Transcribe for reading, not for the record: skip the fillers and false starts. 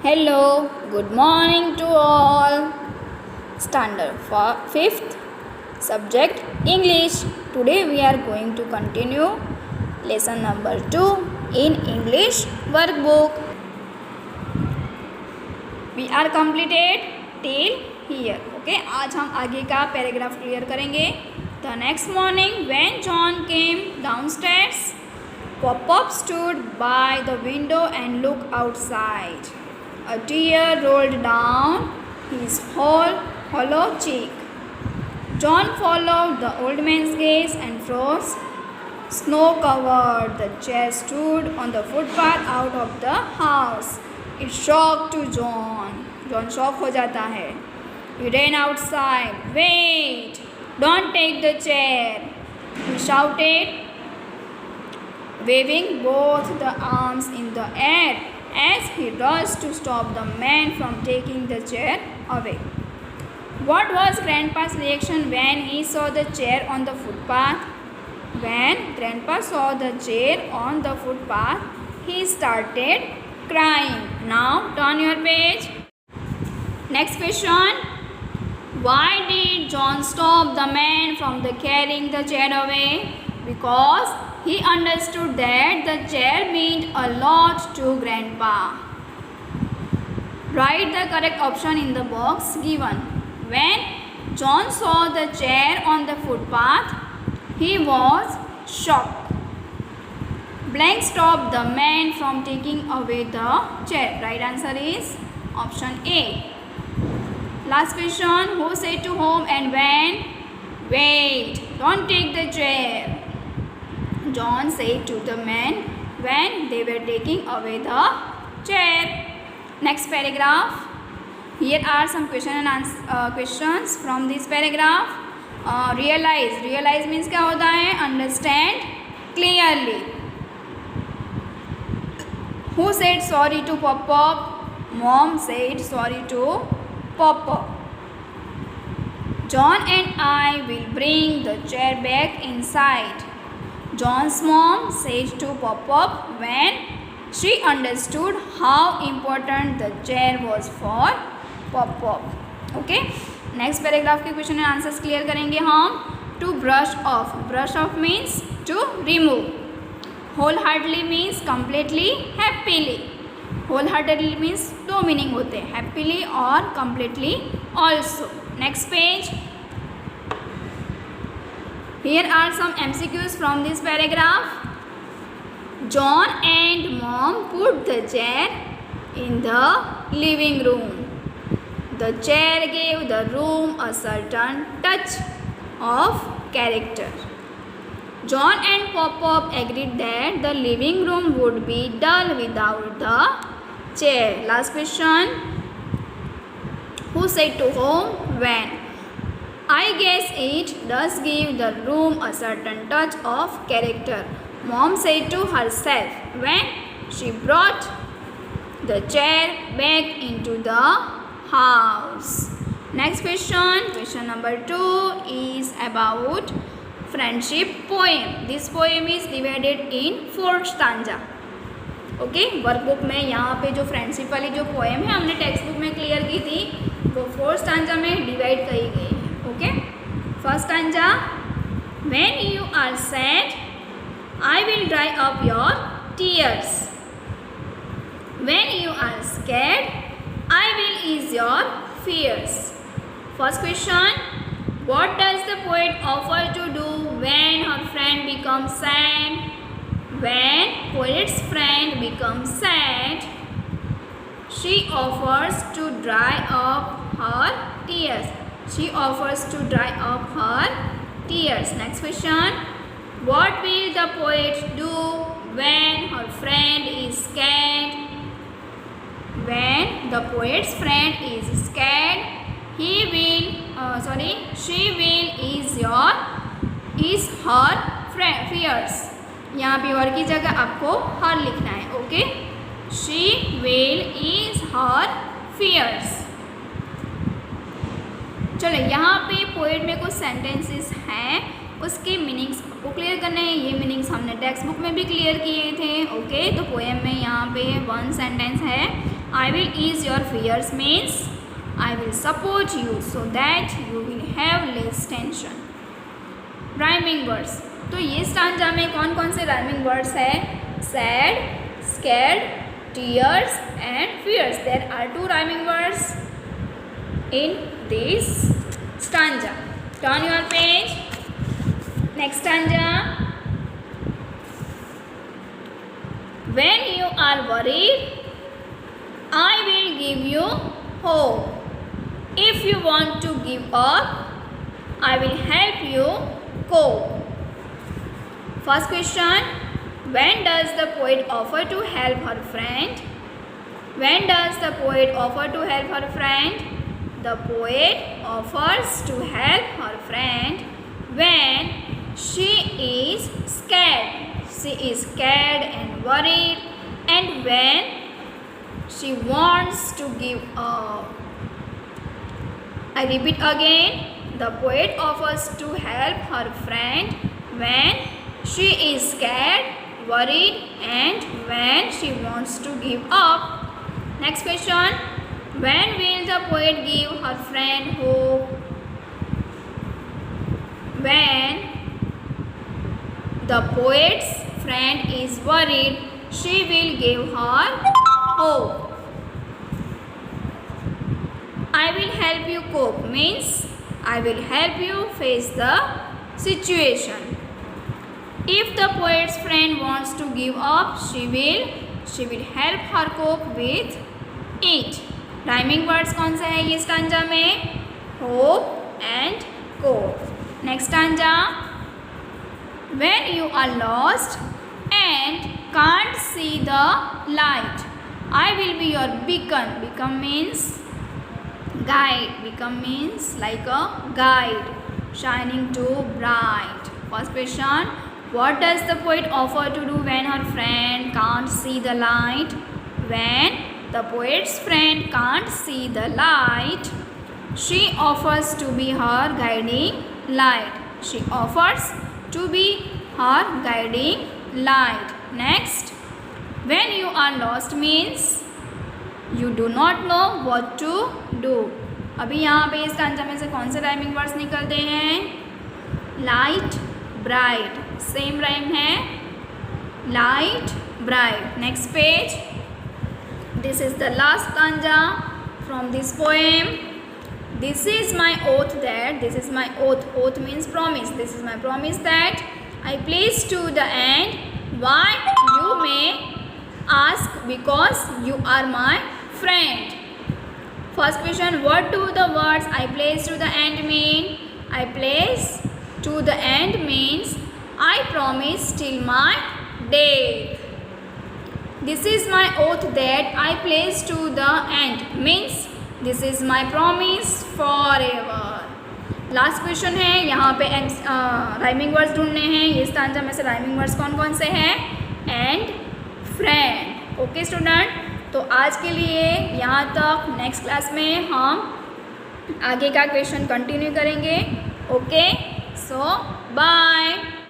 Hello, good morning to all. Standard 5th subject English. Today we are going to continue lesson number 2 in English workbook. We are completed till here. Okay, आज हम आगे का paragraph clear करेंगे. The next morning when John came downstairs, Pop-Pop stood by the window and looked outside. A tear rolled down his hollow cheek. John followed the old man's gaze and froze. Snow-covered, the chair stood on the footpath out of the house. It shocked to John. John shock हो जाता है. He ran outside. Wait! Don't take the chair! He shouted, waving both the arms in the air as he rushed to stop the man from taking the chair away. What was Grandpa's reaction when he saw the chair on the footpath? When Grandpa saw the chair on the footpath, he started crying. Now turn your page. Next question. Why did John stop the man from carrying the chair away? Because he understood that the chair meant a lot to Grandpa. Write the correct option in the box given. When John saw the chair on the footpath, he was shocked. Blank stopped the man from taking away the chair. Right answer is option A. Last question. Who said to whom and when? Wait, don't take the chair. John said to the man when they were taking away the chair. Next paragraph. Here are some questions from this paragraph. Realize. Realize means क्या होता है? Understand clearly. Who said sorry to Pop-Pop? Mom said sorry to Pop-Pop. John and I will bring the chair back inside. John's mom said to Pop-Pop when she understood how important the chair was for Pop-Pop. Okay. Next paragraph के question and answers clear करेंगे हम. To brush off. Brush off means to remove. Wholeheartedly means completely, happily. Wholeheartedly means दो meaning होते हैं, happily और completely also. Next page. Here are some MCQs from this paragraph. John and Mom put the chair in the living room. The chair gave the room a certain touch of character. John and Pop-Pop agreed that the living room would be dull without the chair. Last question. Who said to whom? When? I guess it does give the room a certain touch of character. Mom said to herself when she brought the chair back into the house. Next question. Question number 2 is about friendship poem. This poem is divided in 4 stanza. Okay, workbook में यहाँ पे जो friendship वाली जो poem है हमने text book में clear की थी, वो 4 स्टांजा में डिवाइड करी गई है. Okay, first stanza. When you are sad I will dry up your tears. When you are scared I will ease your fears. First question. What does the poet offer to do when her friend becomes sad? When poet's friend becomes sad, she offers to dry up her tears. She offers to dry up her tears. Next question. What will the poet do when her friend is scared? When the poet's friend is scared, she will ease her fears. यहाँ पे और की जगह आपको her लिखना है. Okay, she will ease her fears. चलो, यहाँ पे पोएट में कुछ सेंटेंसेस हैं, उसके मीनिंग्स आपको क्लियर करना है. ये मीनिंग्स हमने टेक्स्ट बुक में भी क्लियर किए थे. ओके, तो पोएम में यहाँ पे 1 सेंटेंस है. I will ease your fears means I will support you so that you will have less tension. Rhyming words. तो ये स्टांजा में कौन कौन से राइमिंग वर्ड्स है? Sad, scared, tears and fears. There are 2 rhyming words in this stanza. Turn your page. Next stanza. When you are worried, I will give you hope. If you want to give up, I will help you cope. First question. When does the poet offer to help her friend? When does the poet offer to help her friend? The poet offers to help her friend when she is scared. She is scared and worried, and when she wants to give up. I repeat again. The poet offers to help her friend when she is scared, worried, and when she wants to give up. Next question. When will the poet give her friend hope? When the poet's friend is worried, she will give her hope. I will help you cope means I will help you face the situation. If the poet's friend wants to give up, she will help her cope with it. Rhyming words कौन सा है ये stanza में? Hope and cope. Next stanza. When you are lost and can't see the light, I will be your beacon. Beacon means guide. Beacon means like a guide, shining too bright. First question. What does the poet offer to do when her friend can't see the light? When the poet's friend can't see the light, she offers to be her guiding light. She offers to be her guiding light. Next. When you are lost means you do not know what to do. अभी यहाँ पे इस stanza में से कौन से rhyming words निकलते हैं? Light, bright. सेम राइम है. Light, bright. Next page. This is the last stanza from this poem. This is my oath that, this is my oath, oath means promise. This is my promise that I place to the end. Why? You may ask, because you are my friend. First question. What do the words I place to the end mean? I place to the end means I promise till my death. This is my oath that I place to the end means this is my promise forever. Last question है. यहाँ पे rhyming words ढूंढने हैं. ये stanza में से rhyming words कौन कौन से हैं? And, friend. ओके स्टूडेंट, तो आज के लिए यहाँ तक. नेक्स्ट क्लास में हम आगे का क्वेश्चन कंटिन्यू करेंगे. ओके, सो बाय.